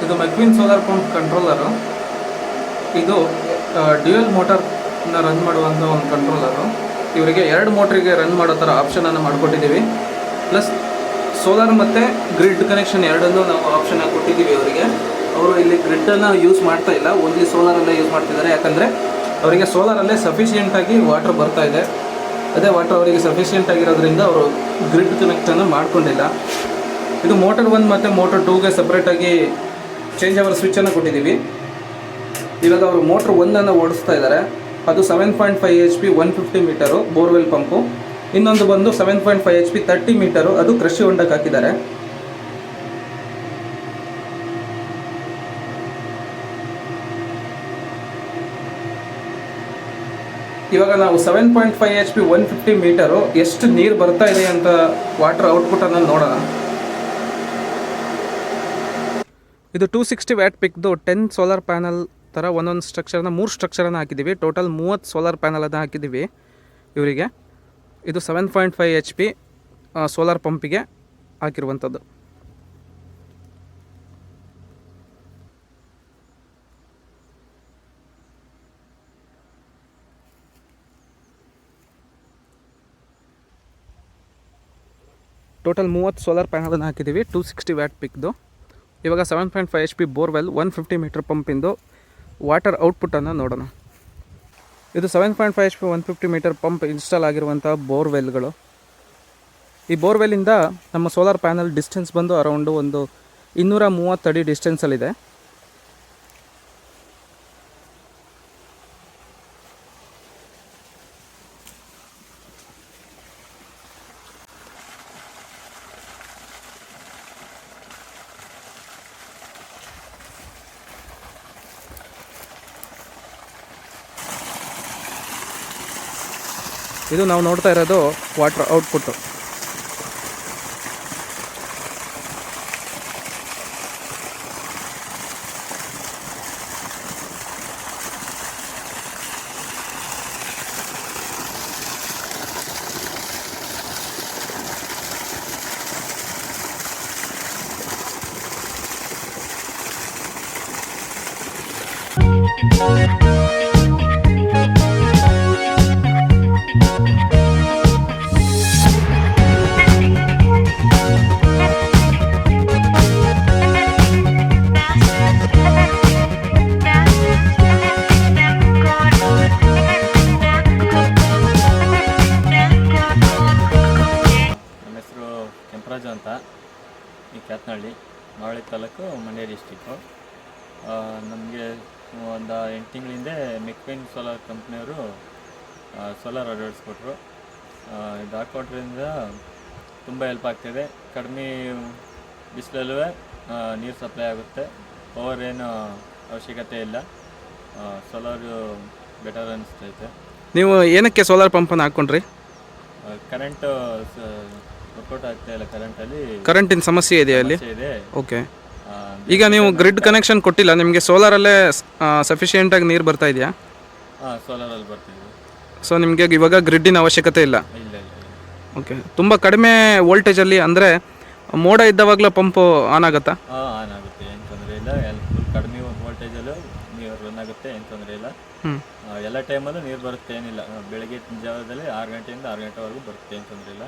ಇದು ಮೆಕ್ವಿನ್ solar pump controller. ಇದು dual ಮೋಟರ್ನ run ಮಾಡುವಂಥ ಒಂದು ಕಂಟ್ರೋಲರು. ಇವರಿಗೆ 2 ಮೋಟ್ರಿಗೆ ರನ್ ಮಾಡೋ ಥರ ಆಪ್ಷನನ್ನು ಮಾಡಿಕೊಟ್ಟಿದ್ದೀವಿ. ಪ್ಲಸ್ ಸೋಲಾರ್ ಮತ್ತು ಗ್ರಿಡ್ ಕನೆಕ್ಷನ್ ಎರಡನ್ನೂ ನಾವು ಆಪ್ಷನ್ ಆಗಿ ಕೊಟ್ಟಿದ್ದೀವಿ ಅವರಿಗೆ. ಅವರು ಇಲ್ಲಿ ಗ್ರಿಡ್ಡನ್ನು ಯೂಸ್ ಮಾಡ್ತಾ ಇಲ್ಲ, ಓನ್ಲಿ ಸೋಲಾರಲ್ಲೇ ಯೂಸ್ ಮಾಡ್ತಿದ್ದಾರೆ. ಯಾಕಂದರೆ ಅವರಿಗೆ ಸೋಲಾರಲ್ಲೇ ಸಫಿಷಿಯೆಂಟಾಗಿ ವಾಟರ್ ಬರ್ತಾ ಇದೆ. ಅದೇ ವಾಟರ್ ಅವರಿಗೆ ಸಫಿಷಿಯೆಂಟ್ ಆಗಿರೋದ್ರಿಂದ ಅವರು ಗ್ರಿಡ್ ಕನೆಕ್ಟನ್ನು ಮಾಡ್ಕೊಂಡಿಲ್ಲ. ಇದು ಮೋಟರ್ 1 ಮತ್ತು ಮೋಟರ್ 2ಗೆ ಸಪ್ರೇಟಾಗಿ ಚೇಂಜ್ ಓವರ್ ಸ್ವಿಚ್ಚನ್ನು ಕೊಟ್ಟಿದ್ದೀವಿ. ಇವಾಗ ಅವರು ಮೋಟ್ರ್ 1ಅನ್ನು ಓಡಿಸ್ತಾ ಇದ್ದಾರೆ. ಅದು 7.5 HP 150 ಮೀಟರು ಬೋರ್ವೆಲ್ ಪಂಪು. ಇನ್ನೊಂದು ಬಂದು 7.5 HP 30 ಮೀಟರು, ಅದು ಕೃಷಿ ಹೊಂಡಕ್ಕೆ ಹಾಕಿದ್ದಾರೆ. ಇವಾಗ ನಾವು 7.5 HP 150 ಮೀಟರು ಎಷ್ಟು ನೀರು ಬರ್ತಾ ಇದೆ ಅಂತ ವಾಟರ್ ಔಟ್ಪುಟನ್ನು ನೋಡೋಣ. ಇದು 260 ವ್ಯಾಟ್ ಪಿಕ್ದು 10 ಸೋಲಾರ್ ಪ್ಯಾನಲ್ ಥರ ಒಂದೊಂದು ಸ್ಟ್ರಕ್ಚರ್ನ 3 ಸ್ಟ್ರಕ್ಚರನ್ನು ಹಾಕಿದ್ದೀವಿ. ಟೋಟಲ್ 30 ಸೋಲಾರ್ ಪ್ಯಾನಲನ್ನು ಹಾಕಿದ್ದೀವಿ ಇವರಿಗೆ. ಇದು 7.5 HP ಸೋಲಾರ್ ಪಂಪಿಗೆ ಹಾಕಿರುವಂಥದ್ದು. ಟೋಟಲ್ 30 ಸೋಲಾರ್ ಪ್ಯಾನಲನ್ನು ಹಾಕಿದ್ದೀವಿ 260 ವ್ಯಾಟ್ ಪಿಕ್ದು. ಇವಾಗ 7.5 HP ಬೋರ್ವೆಲ್ 150 ಮೀಟರ್ ಪಂಪಿಂದು ವಾಟರ್ ಔಟ್ಪುಟ್ಟನ್ನು ನೋಡೋಣ. ಇದು 7.5 HP 150 ಮೀಟರ್ ಪಂಪ್ ಇನ್ಸ್ಟಾಲ್ ಆಗಿರುವಂಥ ಬೋರ್ವೆಲ್ಗಳು. ಈ ಬೋರ್ವೆಲ್ಲಿಂದ ನಮ್ಮ ಸೋಲಾರ್ ಪ್ಯಾನಲ್ ಡಿಸ್ಟೆನ್ಸ್ ಬಂದು ಅರೌಂಡು ಒಂದು 230 ಅಡಿ ಡಿಸ್ಟೆನ್ಸಲ್ಲಿದೆ. ಇದು ನಾವು ನೋಡ್ತಾ ಇರೋದು ವಾಟರ್ ಔಟ್ಪುಟ್ಟು. ಕೆಂಪರಾಜು ಅಂತ, ಈ ಕ್ಯಾತ್ನಹಳ್ಳಿ, ಮಾವಳಿ ತಾಲೂಕು, ಮಂಡ್ಯ ಡಿಸ್ಟಿಕ್ಕು. ನಮಗೆ ಒಂದು 8 ತಿಂಗಳ ಹಿಂದೆ ಮೆಕ್ವಿನ್ ಸೋಲಾರ್ ಕಂಪ್ನಿಯವರು ಸೋಲಾರ್ ಅಳವಡಿಸ್ಕೊಟ್ರು. ಇದು ಹಾಕ್ಕೊಟ್ರಿಂದ ತುಂಬ ಹೆಲ್ಪ್ ಆಗ್ತಿದೆ. ಕಡಿಮೆ ಬಿಸಿಲಲ್ಲೂ ನೀರು ಸಪ್ಲೈ ಆಗುತ್ತೆ. ಪವರ್ ಏನು ಅವಶ್ಯಕತೆ ಇಲ್ಲ. ಸೋಲಾರು ಬೆಟರ್ ಅನಿಸ್ತೈತೆ. ನೀವು ಏನಕ್ಕೆ ಸೋಲಾರ್ ಪಂಪನ್ನು ಹಾಕ್ಕೊಂಡ್ರಿ? ಕರೆಂಟು ವರ್ಕೌಟ್ ಆಗ್ತಾ ಇಲ್ಲ. ಕರೆಂಟಿನ ಸಮಸ್ಯೆ ಇದೆಯಾ ಅಲ್ಲಿ? ಇದೆ. ಓಕೆ. ಈಗ ನೀವು ಗ್ರಿಡ್ ಕನೆಕ್ಷನ್ ಕೊಟ್ಟಿಲ್ಲ, ನಿಮಗೆ ಸೋಲಾರಲ್ಲೇ ಸಫಿಷಿಯೆಂಟಾಗಿ ನೀರು ಬರ್ತಾ ಇದೆಯಾ? ಸೋಲಾರಲ್ಲಿ ಬರ್ತಿದೆ. ಸೊ ನಿಮಗೆ ಇವಾಗ ಗ್ರಿಡ್ಡಿನ ಅವಶ್ಯಕತೆ ಇಲ್ಲ? ಇಲ್ಲ. ಓಕೆ. ತುಂಬ ಕಡಿಮೆ ವೋಲ್ಟೇಜಲ್ಲಿ ಅಂದರೆ ಮೋಡ ಇದ್ದವಾಗಲೂ ಪಂಪು ಆನ್ ಆಗುತ್ತಾ? ಆನ್ ಆಗುತ್ತೆ, ಏನು ತೊಂದರೆ ಇಲ್ಲ. ಫುಲ್ ಕಡಿಮೆ ವೋಲ್ಟೇಜಲ್ಲೂ ನೀರು ರನ್ ಆಗುತ್ತೆ, ಏನು ತೊಂದರೆ ಇಲ್ಲ. ಎಲ್ಲ ಟೈಮಲ್ಲೂ ನೀರು ಬರುತ್ತೆ, ಏನಿಲ್ಲ. ಬೆಳಗ್ಗೆ ಜಾವದಲ್ಲಿ 6 ಗಂಟೆಯಿಂದ 6 ಗಂಟೆವರೆಗೂ ಬರುತ್ತೆ, ಏನು ತೊಂದರೆ ಇಲ್ಲ.